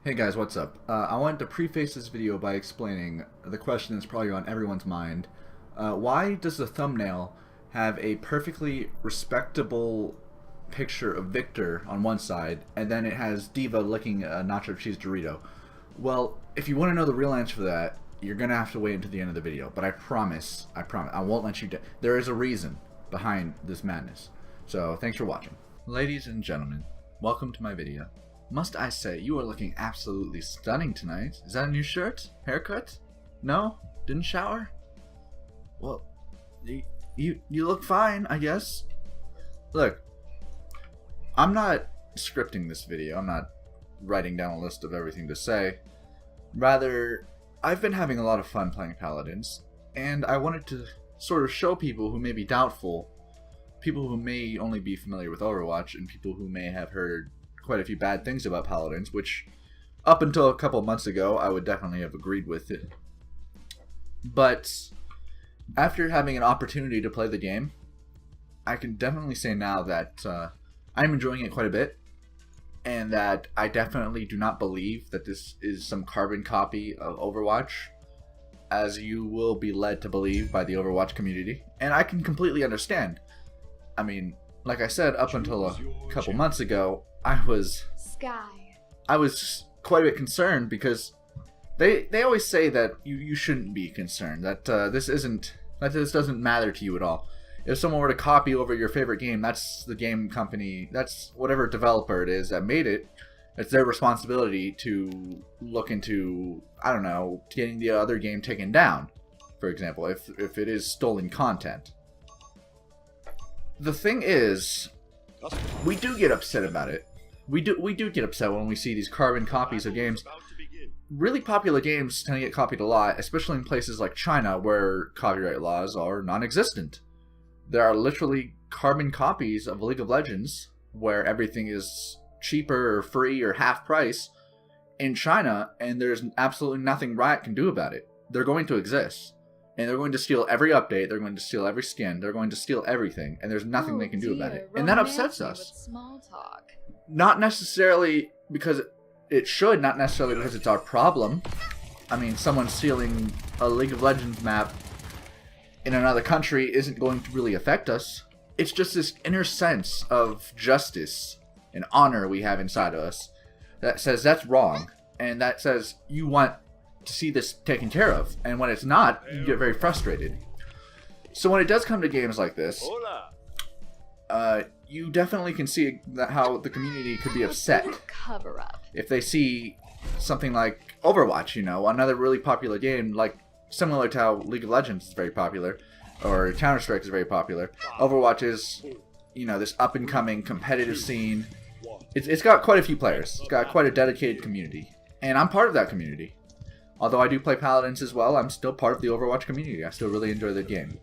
Hey guys, what's up? I wanted to preface this video by explaining the question that's probably on everyone's mind. Why does the thumbnail have a perfectly respectable picture of Victor on one side, and then it has Diva licking a nacho cheese Dorito? Well, if you want to know the real answer for that, you're going to have to wait until the end of the video. But I promise, I won't let you down. There is a reason behind this madness. So, thanks for watching. Ladies and gentlemen, welcome to my video. Must I say, you are looking absolutely stunning tonight. Is that a new shirt? Haircut? No? Didn't shower? Well, you look fine, I guess. Look, I'm not scripting this video. I'm not writing down a list of everything to say. Rather, I've been having a lot of fun playing Paladins, and I wanted to sort of show people who may be doubtful, people who may only be familiar with Overwatch, and people who may have heard quite a few bad things about Paladins, which up until a couple months ago I would definitely have agreed with it. But after having an opportunity to play the game, I can definitely say now that I'm enjoying it quite a bit, and that I definitely do not believe that this is some carbon copy of Overwatch, as you will be led to believe by the Overwatch community. And I can completely understand. I mean, like I said, up until a couple months ago, I was quite a bit concerned, because they always say that you shouldn't be concerned, that this doesn't matter to you at all. If someone were to copy over your favorite game, that's the game company, that's whatever developer it is that made it. It's their responsibility to look into, I don't know, getting the other game taken down, for example, if it is stolen content. The thing is, we do get upset about it. We do get upset when we see these carbon copies of games. Really popular games tend to get copied a lot, especially in places like China, where copyright laws are non-existent. There are literally carbon copies of League of Legends, where everything is cheaper or free or half price in China, and there's absolutely nothing Riot can do about it. They're going to exist. And they're going to steal every update, they're going to steal every skin, they're going to steal everything, and there's nothing they can do about it. And that upsets us. Small talk. Not necessarily because it should, not necessarily because it's our problem. I mean, someone stealing a League of Legends map in another country isn't going to really affect us. It's just this inner sense of justice and honor we have inside of us that says that's wrong, and that says you want to see this taken care of, and when it's not, you get very frustrated. So when it does come to games like this, you definitely can see how the community could be upset Cover up. if they see something like Overwatch, you know, another really popular game, like similar to how League of Legends is very popular, or Counter-Strike is very popular. Overwatch is, you know, this up-and-coming competitive scene. It's got quite a few players. It's got quite a dedicated community, and I'm part of that community. Although I do play Paladins as well, I'm still part of the Overwatch community. I still really enjoy the game.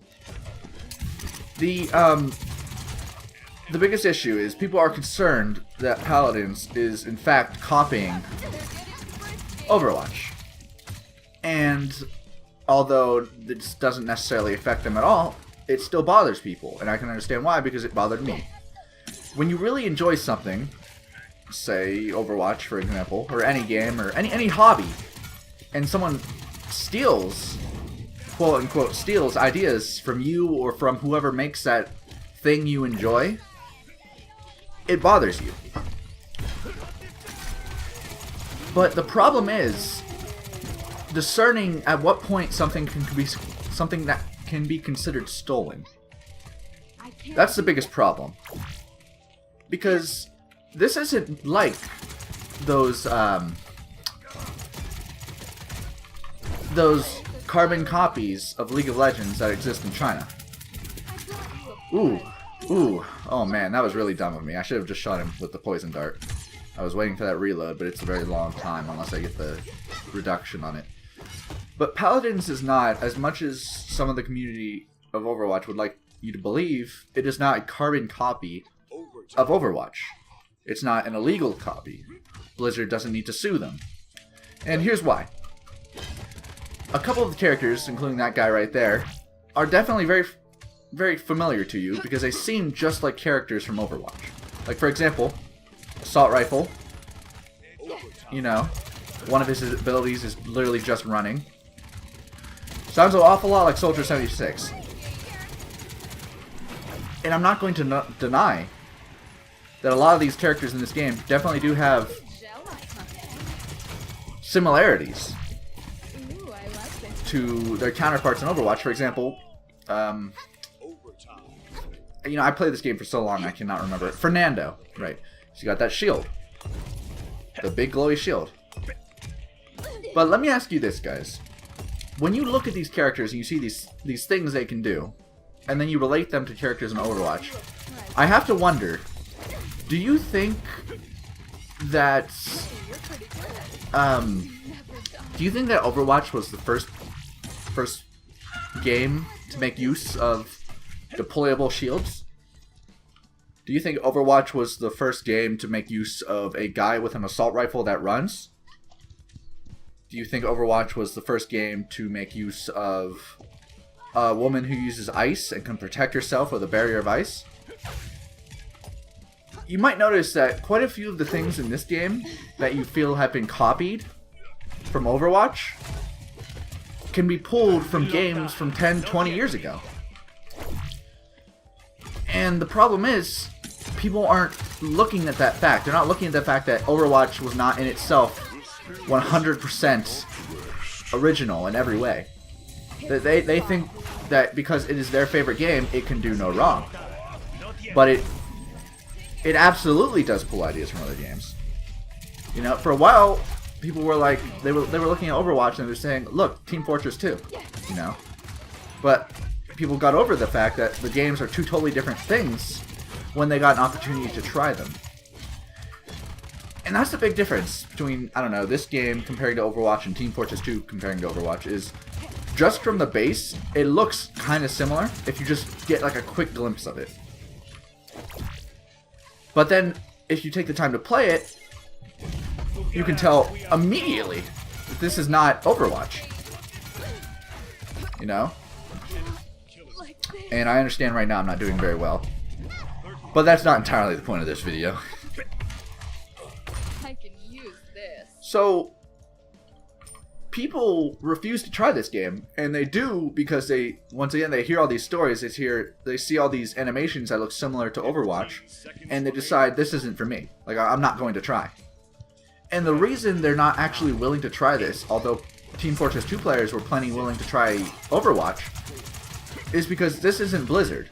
The biggest issue is people are concerned that Paladins is in fact copying Overwatch. And although this doesn't necessarily affect them at all, it still bothers people. And I can understand why, because it bothered me. When you really enjoy something, say Overwatch for example, or any game, or any hobby, and someone steals, quote unquote, steals ideas from you or from whoever makes that thing you enjoy, it bothers you. But the problem is discerning at what point something that can be considered stolen. That's the biggest problem. Because this isn't like those carbon copies of League of Legends that exist in China. Ooh, oh man, that was really dumb of me. I should have just shot him with the poison dart. I was waiting for that reload, but it's a very long time unless I get the reduction on it. But Paladins is not, as much as some of the community of Overwatch would like you to believe, it is not a carbon copy of Overwatch. It's not an illegal copy. Blizzard doesn't need to sue them. And here's why. A couple of the characters, including that guy right there, are definitely very familiar to you because they seem just like characters from Overwatch. Like, for example, assault rifle, you know, one of his abilities is literally just running. Sounds an awful lot like Soldier 76. And I'm not going to deny that a lot of these characters in this game definitely do have similarities to their counterparts in Overwatch. For example, you know, I played this game for so long I cannot remember it. Fernando, right? She got that shield, the big glowy shield. But let me ask you this, guys: when you look at these characters and you see these things they can do, and then you relate them to characters in Overwatch, I have to wonder: do you think that Overwatch was the first game to make use of deployable shields? Do you think Overwatch was the first game to make use of a guy with an assault rifle that runs? Do you think Overwatch was the first game to make use of a woman who uses ice and can protect herself with a barrier of ice? You might notice that quite a few of the things in this game that you feel have been copied from Overwatch can be pulled from games from 10, 20 years ago. And the problem is, people aren't looking at that fact. They're not looking at the fact that Overwatch was not in itself 100% original in every way. They think that because it is their favorite game, it can do no wrong. But it absolutely does pull ideas from other games. You know, for a while, people were like, they were looking at Overwatch and they were saying, look, Team Fortress 2, you know? But people got over the fact that the games are two totally different things when they got an opportunity to try them. And that's the big difference between, I don't know, this game comparing to Overwatch and Team Fortress 2 comparing to Overwatch is just from the base, it looks kind of similar if you just get like a quick glimpse of it. But then, if you take the time to play it, you can tell immediately that this is not Overwatch. You know? And I understand right now I'm not doing very well. But that's not entirely the point of this video. I can use this. So, people refuse to try this game, and they do because they, once again, they hear all these stories, they see all these animations that look similar to Overwatch, and they decide this isn't for me. Like, I'm not going to try. And the reason they're not actually willing to try this, although Team Fortress 2 players were plenty willing to try Overwatch, is because this isn't Blizzard.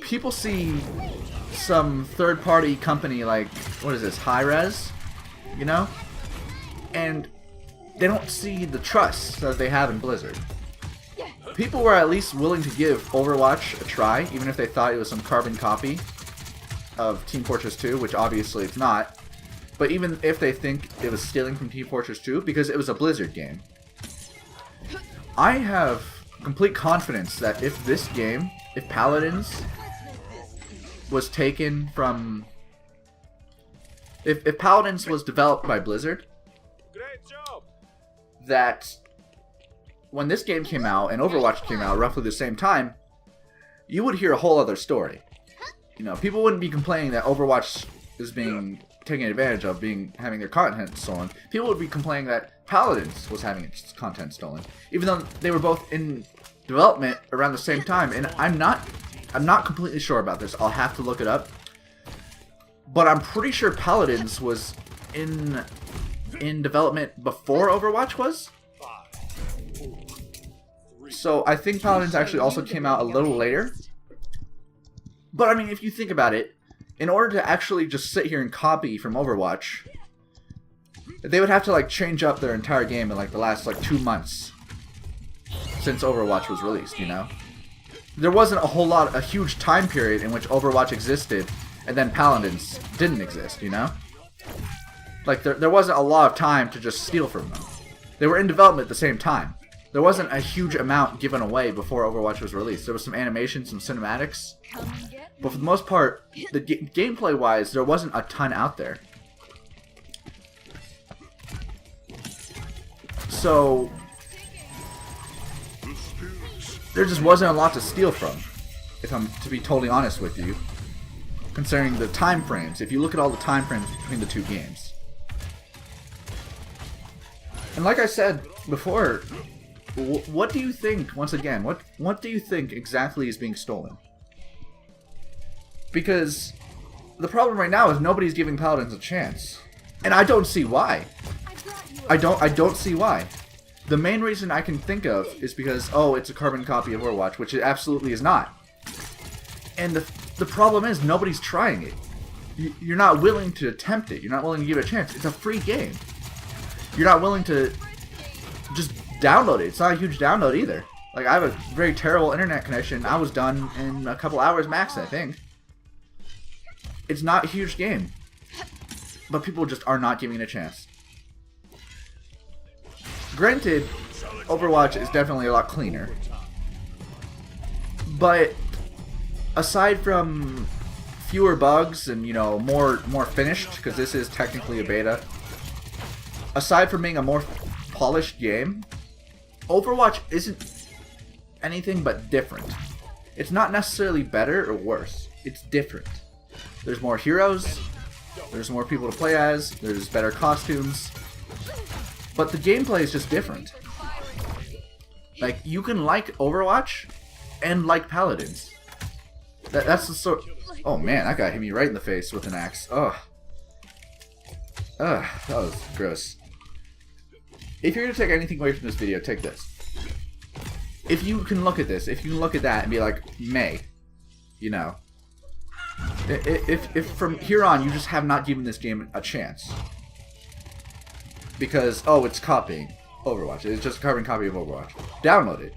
People see some third-party company like, what is this, Hi-Rez, you know? And they don't see the trust that they have in Blizzard. People were at least willing to give Overwatch a try, even if they thought it was some carbon copy of Team Fortress 2, which obviously it's not. But even if they think it was stealing from Team Fortress 2, because it was a Blizzard game. I have complete confidence that if this game, if Paladins was taken from... If Paladins was developed by Blizzard, that when this game came out and Overwatch came out roughly the same time, you would hear a whole other story. You know, people wouldn't be complaining that Overwatch is being taken advantage of, having their content stolen. People would be complaining that Paladins was having its content stolen, even though they were both in development around the same time. And I'm not completely sure about this. I'll have to look it up. But I'm pretty sure Paladins was in development before Overwatch was. So I think Paladins actually also came out a little later. But I mean, if you think about it, in order to actually just sit here and copy from Overwatch, they would have to like change up their entire game in like the last like 2 months since Overwatch was released, you know? There wasn't a huge time period in which Overwatch existed and then Paladins didn't exist, you know? Like, there wasn't a lot of time to just steal from them. They were in development at the same time. There wasn't a huge amount given away before Overwatch was released. There was some animations, some cinematics. But for the most part, the gameplay-wise, there wasn't a ton out there. So, there just wasn't a lot to steal from, if I'm to be totally honest with you, concerning the time frames. If you look at all the time frames between the two games. And like I said before, what do you think, once again, what do you think exactly is being stolen? Because the problem right now is nobody's giving Paladins a chance. And I don't see why. I don't see why. The main reason I can think of is because, oh, it's a carbon copy of Overwatch, which it absolutely is not. And the problem is nobody's trying it. You're not willing to attempt it. You're not willing to give it a chance. It's a free game. You're not willing to just download it. It's not a huge download either. Like, I have a very terrible internet connection. I was done in a couple hours max, I think. It's not a huge game. But people just are not giving it a chance. Granted, Overwatch is definitely a lot cleaner. But aside from fewer bugs and, you know, more finished, because this is technically a beta, aside from being a more polished game, Overwatch isn't anything but different. It's not necessarily better or worse. It's different. There's more heroes, there's more people to play as, there's better costumes, but the gameplay is just different. Like, you can like Overwatch and like Paladins. That's the sort... Oh man, that guy hit me right in the face with an axe. Ugh. Ugh, that was gross. If you're gonna take anything away from this video, take this. If you can look at this, if you can look at that and be like, May, you know. If from here on you just have not given this game a chance. Because, oh, it's copying Overwatch. It's just a carbon copy of Overwatch. Download it.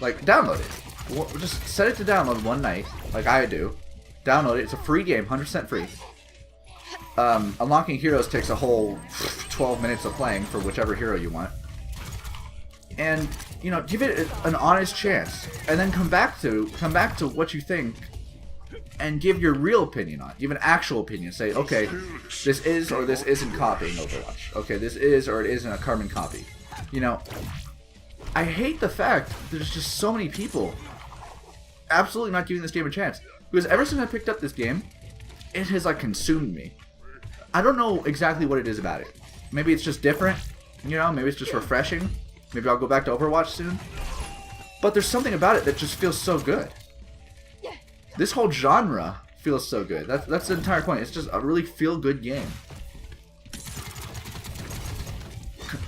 Like, download it. Just set it to download one night, like I do. Download it. It's a free game, 100% free. Unlocking heroes takes a whole 12 minutes of playing for whichever hero you want. And, you know, give it an honest chance. And then come back to what you think and give your real opinion on it. Give an actual opinion. Say, okay, this is or this isn't copying Overwatch. Okay, this is or it isn't a carbon copy. You know, I hate the fact there's just so many people absolutely not giving this game a chance. Because ever since I picked up this game, it has, like, consumed me. I don't know exactly what it is about it. Maybe it's just different, you know, maybe it's just refreshing. Maybe I'll go back to Overwatch soon. But there's something about it that just feels so good. This whole genre feels so good. That's the entire point. It's just a really feel-good game.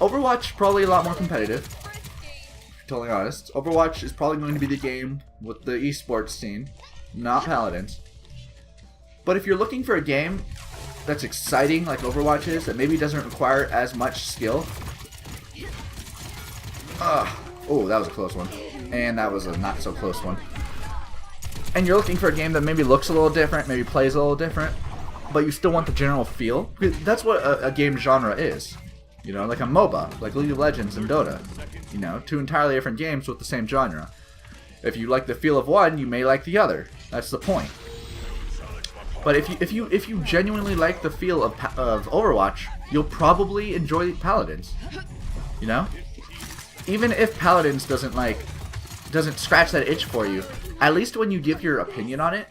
Overwatch, probably a lot more competitive. To be totally honest. Overwatch is probably going to be the game with the esports scene, not Paladins. But if you're looking for a game that's exciting like Overwatch is, that maybe doesn't require as much skill. Oh, that was a close one. And that was a not so close one. And you're looking for a game that maybe looks a little different, maybe plays a little different, but you still want the general feel. That's what a game genre is. You know, like a MOBA, like League of Legends and Dota. You know, two entirely different games with the same genre. If you like the feel of one, you may like the other. That's the point. But if you genuinely like the feel of Overwatch, you'll probably enjoy Paladins. You know? Even if Paladins doesn't scratch that itch for you, at least when you give your opinion on it,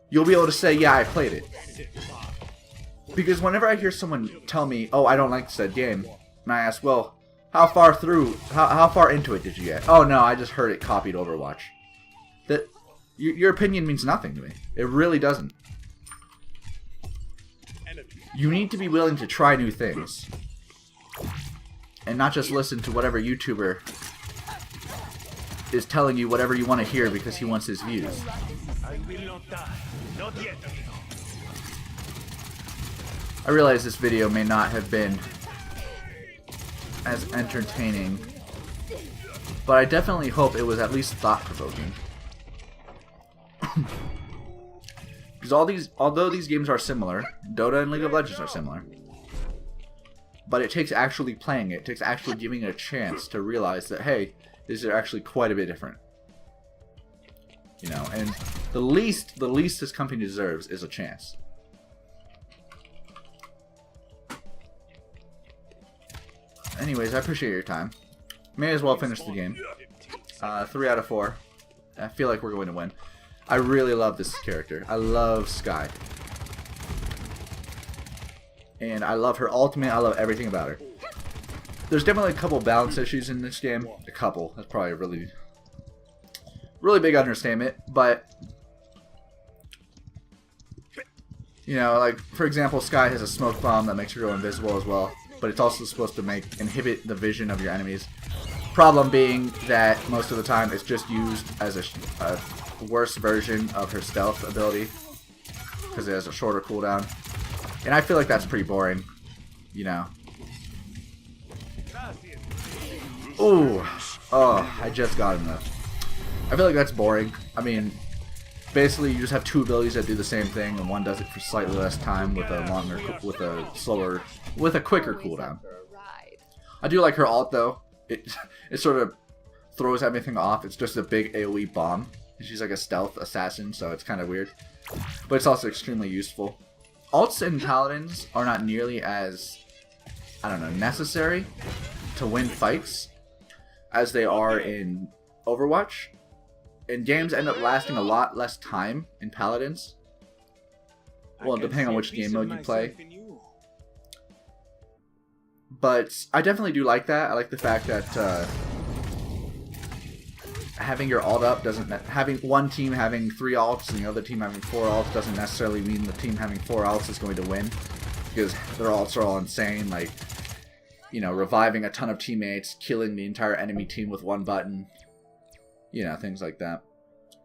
you'll be able to say, yeah, I played it. Because whenever I hear someone tell me, oh, I don't like said game, and I ask, well, how far into it did you get? Oh, no, I just heard it copied Overwatch. That your opinion means nothing to me. It really doesn't. You need to be willing to try new things. And not just listen to whatever YouTuber is telling you whatever you want to hear because he wants his views. I realize this video may not have been as entertaining, but I definitely hope it was at least thought-provoking. Because although these games are similar, Dota and League of Legends are similar, but it takes actually playing it, takes actually giving it a chance to realize that, hey, these are actually quite a bit different. You know, and the least this company deserves is a chance. Anyways, I appreciate your time. May as well finish the game. 3 out of 4. I feel like we're going to win. I really love this character. I love Skye. And I love her ultimate. I love everything about her. there's definitely a couple balance issues in this game. A couple. That's probably a really big understatement. But, you know, like, for example, Skye has a smoke bomb that makes her go invisible as well. But it's also supposed to inhibit the vision of your enemies. Problem being that most of the time it's just used as a worse version of her stealth ability. Because it has a shorter cooldown. And I feel like that's pretty boring. You know. Ooh. Oh, I just got him though. I feel like that's boring. I mean, basically you just have two abilities that do the same thing, and one does it for slightly less time with a quicker cooldown. I do like her ult though. It sort of throws everything off. It's just a big AoE bomb. She's like a stealth assassin, so it's kind of weird. But it's also extremely useful. Ults in Paladins are not nearly as, I don't know, necessary to win fights as they are in Overwatch. And games end up lasting a lot less time in Paladins. Well, depending on which game mode you play. But I definitely do like that. I like the fact that having your ult up having one team having 3 ults and the other team having 4 ults doesn't necessarily mean the team having 4 ults is going to win, because their ults are all insane, like, you know, reviving a ton of teammates, killing the entire enemy team with one button, you know, things like that.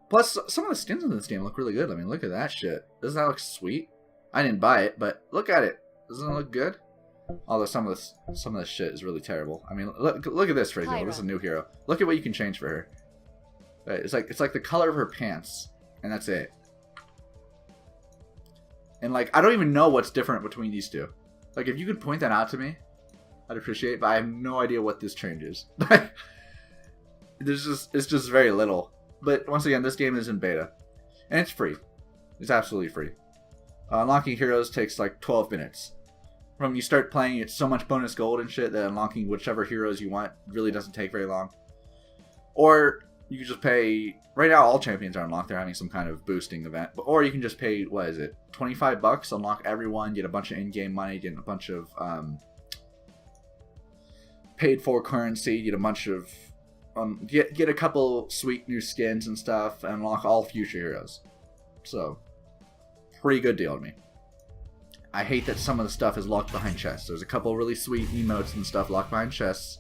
Plus, some of the skins in this game look really good. I mean, look at that shit. Doesn't that look sweet? I didn't buy it, but look at it. Doesn't it look good? Although some of this shit is really terrible. I mean, look at this, for example. This is a new hero. Look at what you can change for her. It's like the color of her pants, and that's it. And like, I don't even know what's different between these two. Like, if you could point that out to me, I'd appreciate it. But I have no idea what this changes. It's just very little. But once again, this game is in beta, and it's free. It's absolutely free. Unlocking heroes takes like 12 minutes. From you start playing, it's so much bonus gold and shit that unlocking whichever heroes you want really doesn't take very long. Or you can just pay. Right now, all champions are unlocked. They're having some kind of boosting event. Or you can just pay, what is it, $25, unlock everyone, get a bunch of in-game money, get a bunch of paid-for currency, get a bunch of get a couple sweet new skins and stuff, and unlock all future heroes. So, pretty good deal to me. I hate that some of the stuff is locked behind chests. There's a couple really sweet emotes and stuff locked behind chests.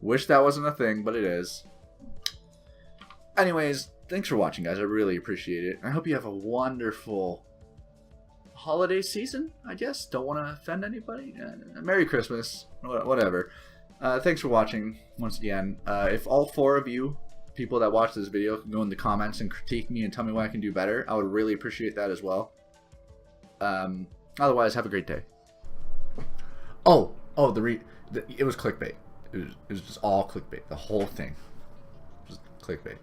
Wish that wasn't a thing, but it is. Anyways, thanks for watching, guys. I really appreciate it. I hope you have a wonderful holiday season, I guess. Don't want to offend anybody. Merry Christmas. Whatever. Thanks for watching once again. If all 4 of you people that watch this video can go in the comments and critique me and tell me what I can do better, I would really appreciate that as well. Otherwise, have a great day. It was clickbait. It was just all clickbait. The whole thing. Just clickbait.